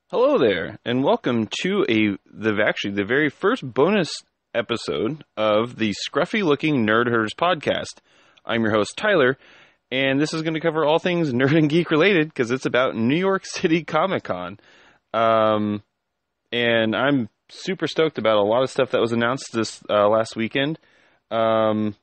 Hello there, and welcome to the very first bonus episode of the Scruffy Looking Nerd Herders podcast. I'm your host Tyler, and this is going to cover all things nerd and geek related because it's about New York City Comic Con. And I'm super stoked about a lot of stuff that was announced this last weekend. And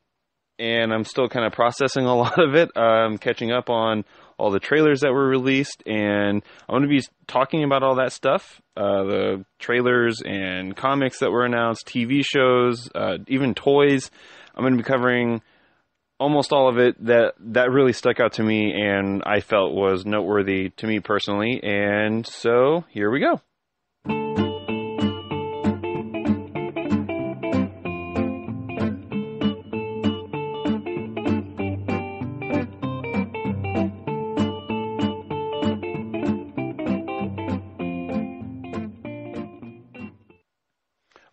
I'm still kind of processing a lot of it. I'm catching up on all the trailers that were released, and I'm going to be talking about all that stuff, the trailers and comics that were announced, TV shows, even toys. I'm going to be covering almost all of it that really stuck out to me and I felt was noteworthy to me personally, and so here we go.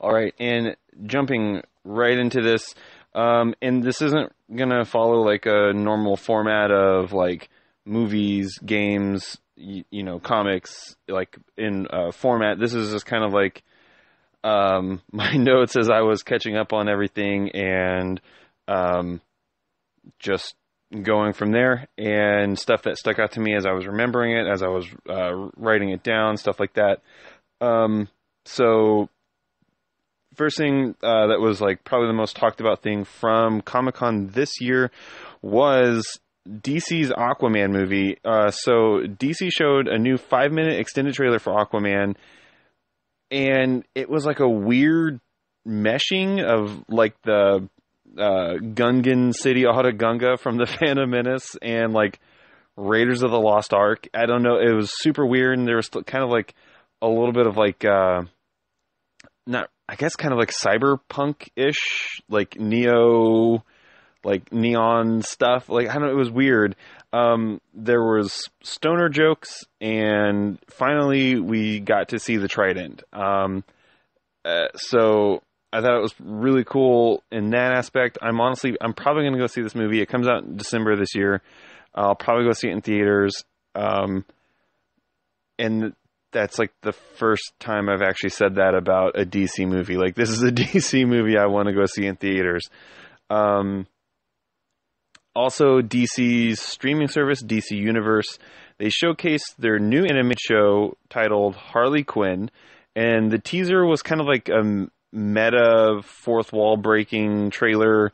All right, and jumping right into this, and this isn't going to follow like a normal format of like movies, games, comics, like in format. This is just kind of like my notes as I was catching up on everything and just going from there, and stuff that stuck out to me as I was remembering it, as I was writing it down, stuff like that. So first thing that was like probably the most talked about thing from Comic-Con this year was DC's Aquaman movie. So DC showed a new 5-minute extended trailer for Aquaman, and it was like a weird meshing of like the Gungan City Otta Gunga from the Phantom Menace and like Raiders of the Lost Ark. I don't know, it was super weird, and there was kind of like a little bit of like I guess kind of like cyberpunk-ish, like neon stuff. Like, I don't know, it was weird. There was stoner jokes, and finally we got to see the Trident. So I thought it was really cool in that aspect. I'm probably going to go see this movie. It comes out in December this year. I'll probably go see it in theaters. And that's like the first time I've actually said that about a DC movie. Like, this is a DC movie I want to go see in theaters. Also, DC's streaming service, DC Universe, they showcased their new animated show titled Harley Quinn, and the teaser was kind of like a meta fourth wall breaking trailer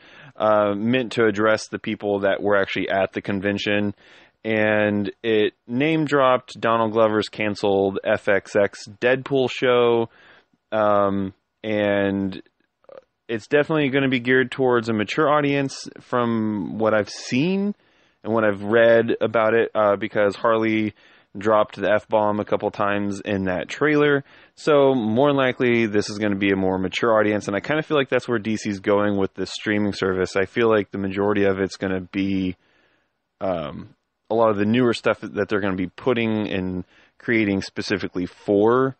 meant to address the people that were actually at the convention. And it name dropped Donald Glover's canceled FXX Deadpool show. And it's definitely going to be geared towards a mature audience from what I've seen and what I've read about it, because Harley dropped the F-bomb a couple times in that trailer. So more than likely, this is going to be a more mature audience. And I kind of feel like that's where DC's going with this streaming service. I feel like the majority of it's going to be a lot of the newer stuff that they're going to be putting and creating specifically for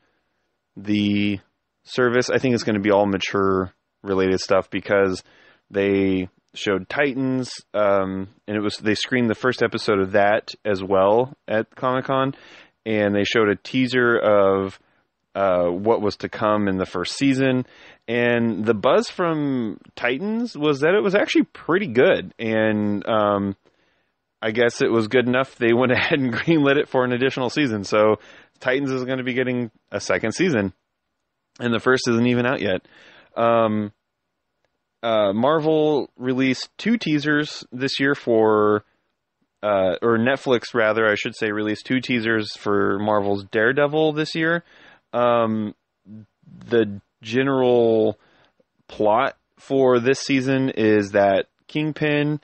the service. I think it's going to be all mature related stuff because they showed Titans, and they screened the first episode of that as well at Comic-Con, and they showed a teaser of what was to come in the first season. And the buzz from Titans was that it was actually pretty good, and I guess it was good enough they went ahead and greenlit it for an additional season. So Titans is going to be getting a second season, and the first isn't even out yet. Marvel released 2 teasers this year or Netflix rather, I should say, released 2 teasers for Marvel's Daredevil this year. The general plot for this season is that Kingpin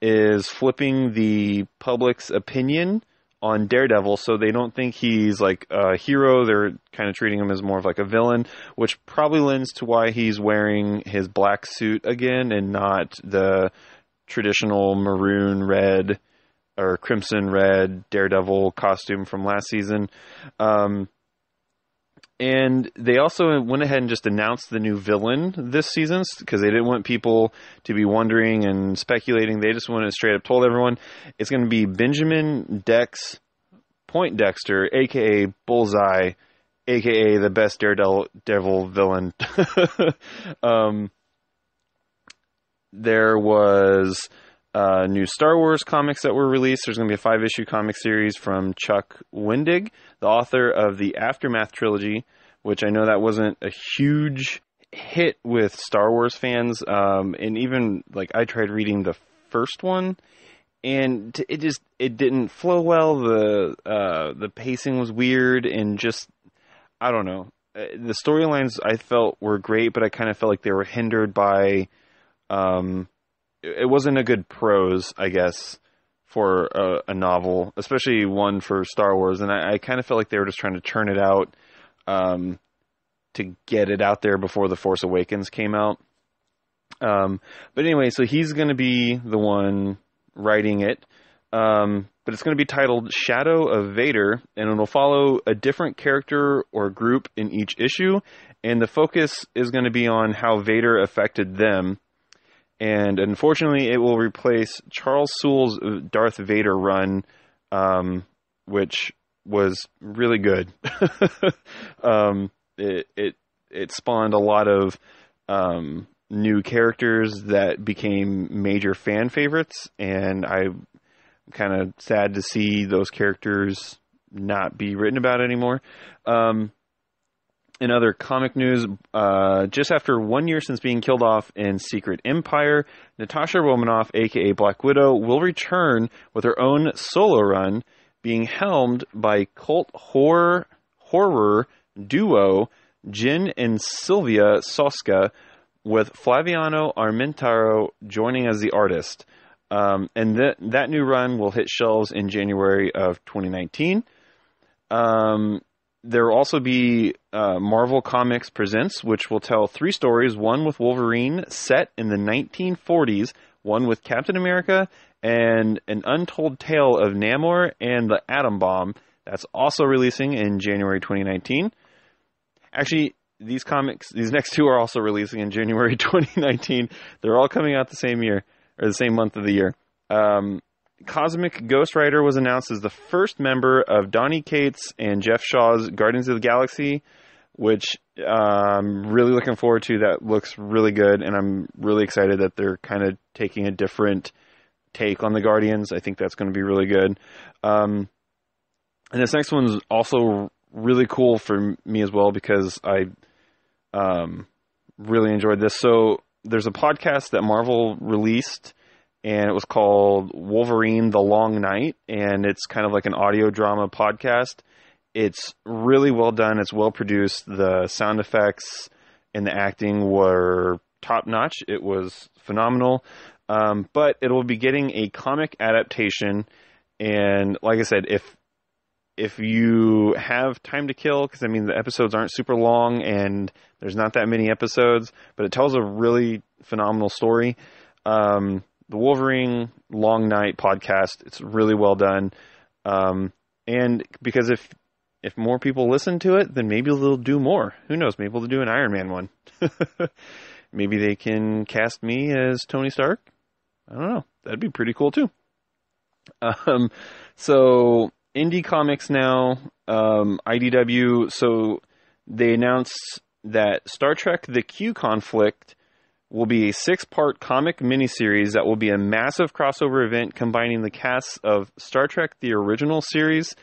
is flipping the public's opinion on Daredevil, so they don't think he's like a hero. They're kind of treating him as more of like a villain, which probably lends to why he's wearing his black suit again and not the traditional maroon red or crimson red Daredevil costume from last season. And they also went ahead and just announced the new villain this season because they didn't want people to be wondering and speculating. They just wanted straight up told everyone it's going to be Benjamin Dex Poindexter, a.k.a. Bullseye, aka the best Daredevil villain. There was new Star Wars comics that were released. There's going to be a 5-issue comic series from Chuck Wendig, the author of the Aftermath trilogy, which I know that wasn't a huge hit with Star Wars fans. And even like I tried reading the first one, and it didn't flow well. The pacing was weird, and just I don't know. The storylines I felt were great, but I kind of felt like they were hindered by it wasn't a good prose, I guess, for a novel, especially one for Star Wars. And I kind of felt like they were just trying to churn it out to get it out there before The Force Awakens came out. But anyway, so he's going to be the one writing it. But it's going to be titled Shadow of Vader, and it'll follow a different character or group in each issue. And the focus is going to be on how Vader affected them. And unfortunately, it will replace Charles Soule's Darth Vader run, which was really good. It spawned a lot of new characters that became major fan favorites, and I'm kind of sad to see those characters not be written about anymore. In other comic news, just after 1 year since being killed off in Secret Empire, Natasha Romanoff, aka Black Widow, will return with her own solo run, being helmed by cult horror duo Jin and Sylvia Soska, with Flaviano Armentaro joining as the artist. And that new run will hit shelves in January of 2019. There will also be Marvel Comics Presents, which will tell 3 stories, one with Wolverine set in the 1940s, one with Captain America, and an untold tale of Namor and the Atom Bomb. That's also releasing in January 2019. Actually, these next 2 are also releasing in January 2019. They're all coming out the same year, or the same month of the year. Cosmic Ghost Rider was announced as the first member of Donny Cates and Jeff Shaw's Guardians of the Galaxy, which I'm really looking forward to. That looks really good, and I'm really excited that they're kind of taking a different take on the Guardians. I think that's going to be really good. And this next one's also really cool for me as well, because I really enjoyed this. So there's a podcast that Marvel released, and it was called Wolverine The Long Night, and it's kind of like an audio drama podcast. It's really well done. It's well produced. The sound effects and the acting were top notch. It was phenomenal. But it will be getting a comic adaptation. And like I said, if you have time to kill, because I mean the episodes aren't super long and there's not that many episodes, but it tells a really phenomenal story. The Wolverine Long Night podcast, it's really well done. And because if more people listen to it, then maybe they'll do more. Who knows? Maybe they'll do an Iron Man one. Maybe they can cast me as Tony Stark. I don't know. That'd be pretty cool too. So indie comics now, IDW. So they announced that Star Trek The Q Conflict will be a 6-part comic miniseries that will be a massive crossover event combining the casts of Star Trek The Original Series,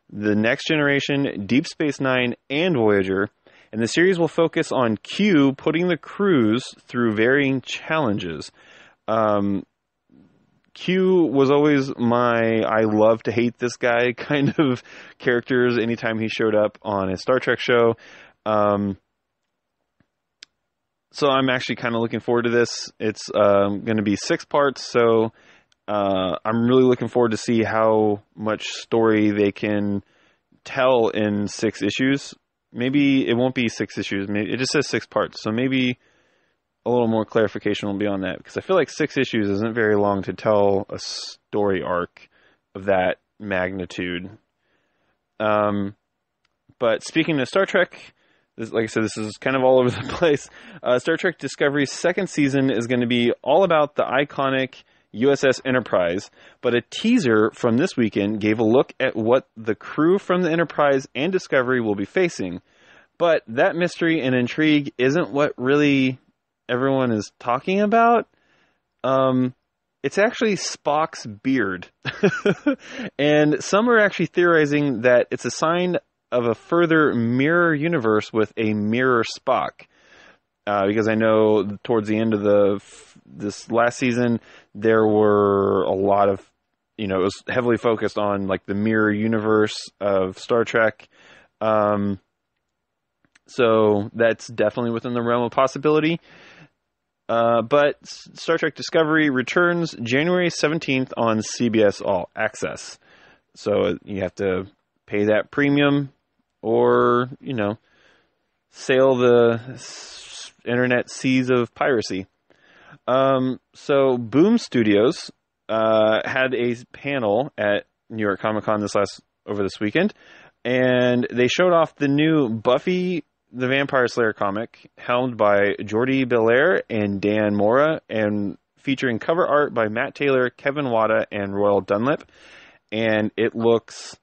The Next Generation, Deep Space Nine, and Voyager. And the series will focus on Q putting the crews through varying challenges. Q was always my I love to hate this guy kind of characters anytime he showed up on a Star Trek show. So I'm actually kind of looking forward to this. It's going to be 6 parts, so I'm really looking forward to see how much story they can tell in 6 issues. Maybe it won't be 6 issues. Maybe it just says 6 parts, so maybe a little more clarification will be on that, because I feel like 6 issues isn't very long to tell a story arc of that magnitude. But speaking of Star Trek, like I said, this is kind of all over the place. Star Trek Discovery's 2nd season is going to be all about the iconic USS Enterprise, but a teaser from this weekend gave a look at what the crew from the Enterprise and Discovery will be facing. But that mystery and intrigue isn't what really everyone is talking about. It's actually Spock's beard. And some are actually theorizing that it's a sign of a further mirror universe with a mirror Spock. Because I know towards the end of this last season, there were a lot of, it was heavily focused on like the mirror universe of Star Trek. So that's definitely within the realm of possibility. But Star Trek Discovery returns January 17th on CBS All Access. So you have to pay that premium or, sail the internet seas of piracy. So Boom Studios had a panel at New York Comic Con over this weekend, and they showed off the new Buffy the Vampire Slayer comic, helmed by Jordi Belair and Dan Mora, and featuring cover art by Matt Taylor, Kevin Wada, and Royal Dunlap. And it looks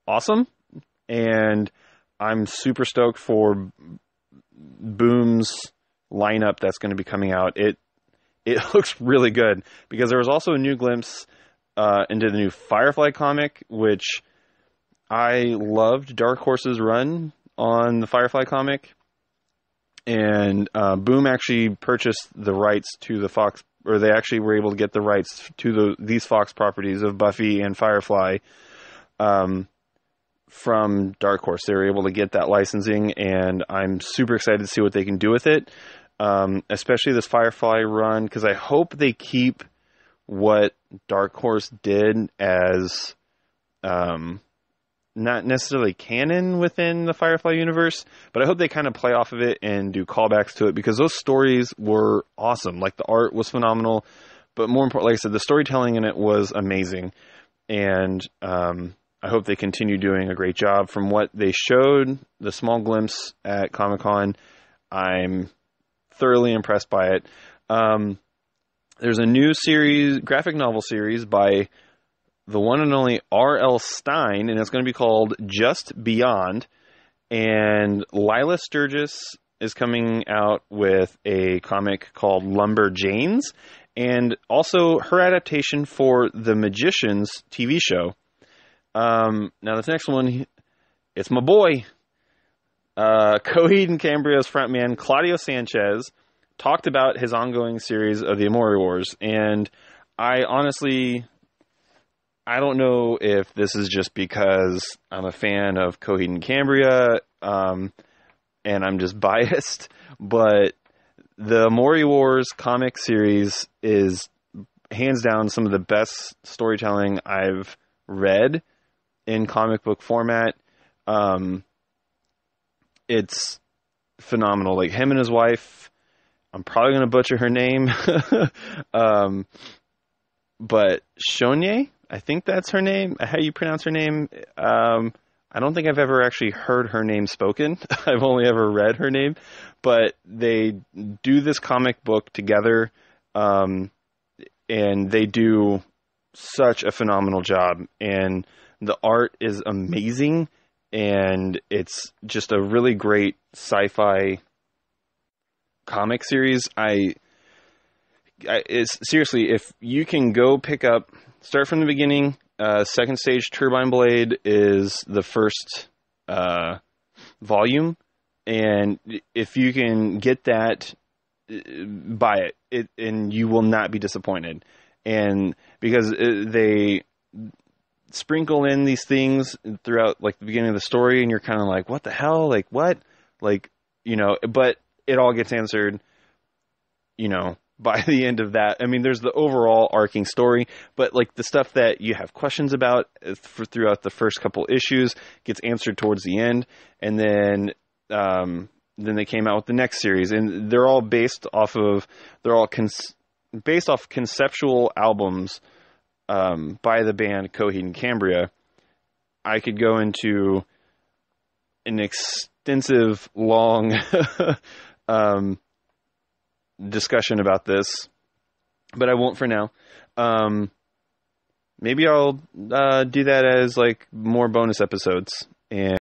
awesome, and I'm super stoked for Boom's lineup that's going to be coming out. It looks really good, because there was also a new glimpse into the new Firefly comic, which I loved Dark Horse's run on the Firefly comic, and Boom actually purchased the rights to the Fox, or they actually were able to get the rights to these Fox properties of Buffy and Firefly from Dark Horse. They were able to get that licensing, and I'm super excited to see what they can do with it, especially this Firefly run, because I hope they keep what Dark Horse did as not necessarily canon within the Firefly universe, but I hope they kind of play off of it and do callbacks to it, because those stories were awesome. Like, the art was phenomenal, but more important, like I said, the storytelling in it was amazing. And I hope they continue doing a great job. From what they showed, the small glimpse at Comic-Con, I'm thoroughly impressed by it. There's a new graphic novel series by the one and only R.L. Stine, and it's going to be called Just Beyond. And Lila Sturgis is coming out with a comic called Lumberjanes, and also her adaptation for the Magicians TV show. Now this next one, it's my boy, Coheed and Cambria's frontman Claudio Sanchez talked about his ongoing series of the Amori Wars, and I don't know if this is just because I'm a fan of Coheed and Cambria, and I'm just biased, but the Amori Wars comic series is hands down some of the best storytelling I've read in comic book format. It's phenomenal. Like, him and his wife, I'm probably going to butcher her name, but Shonye, I think that's her name. How you pronounce her name? I don't think I've ever actually heard her name spoken. I've only ever read her name, but they do this comic book together, and they do such a phenomenal job, and the art is amazing, and it's just a really great sci-fi comic series. Seriously, if you can go start from the beginning. Second Stage Turbine Blade is the first volume, and if you can get that, buy it, and you will not be disappointed. And because they sprinkle in these things throughout, like, the beginning of the story, and you're kind of like, what the hell? Like, what? Like, but it all gets answered, by the end of that. I mean, there's the overall arcing story, but like the stuff that you have questions about throughout the first couple issues gets answered towards the end. And then they came out with the next series, and they're all based off conceptual albums by the band Coheed and Cambria. I could go into an extensive, long discussion about this, but I won't for now. Maybe I'll do that as like more bonus episodes. And